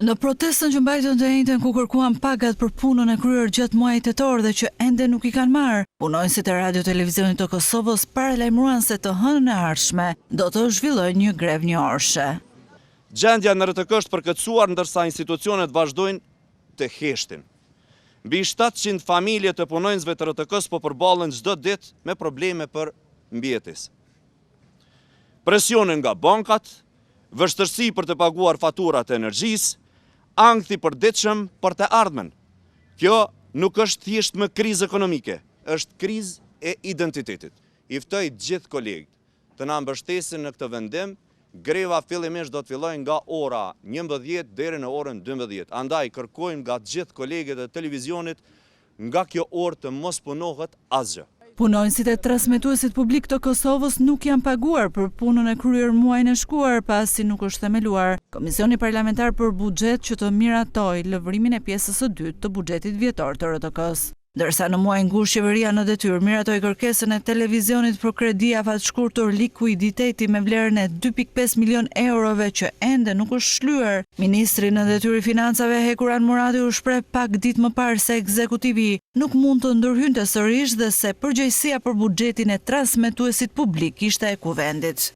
Në protestën që mbajtën të njëjtën ku kërkuan pagat për punën e kryer gjatë muajit tetor dhe që ende nuk i kanë marrë, punonësit e Radio Televizionit të Kosovës paralajmëruan se të hënën e ardhshme do të zhvillojnë një grevë njëorëshe. Gjendja në RTK është përkëtësuar ndërsa institucionet vazhdojnë të heshtin. Mbi 700 familje të punonësve të RTK-s po përballen çdo ditë me probleme për mbjetesë. Presionin nga bankat, vështirësi për të paguar faturat e energjisë, ankthi përditshëm për të ardhmen. Kjo nuk është thjesht më krizë ekonomike, është krizë e identitetit. I ftoj gjithë kolegët të na mbështesin në këtë vendim. Greva fillimisht do të fillojë nga ora 11 deri në orën 12. Andaj kërkojmë nga gjithë kolegët e televizionit nga kjo orë të mos punohet asgjë. Punonësit e transmetuesit publik të Kosovës nuk janë paguar për punën e kryer muajin e shkuar pasi nuk është themeluar Komisioni Parlamentar për Buxhet që të miratoj lëvrimin e pjesës së dytë të buxhetit vjetor të RTK-s. Ndërsa në muajin gusht qeveria në detyrë miratoi kërkesën e televizionit për kredi afatshkurtur likuiditeti me vlerën e 2.5 milion eurove që ende nuk është shlyer. Ministri në detyrë i financave Hekuran Murati u shpreh pak ditë më parë se ekzekutivi nuk mund të ndërhynte sërish dhe se përgjegjësia për buxhetin e transmetuesit publik ishte e kuvendit.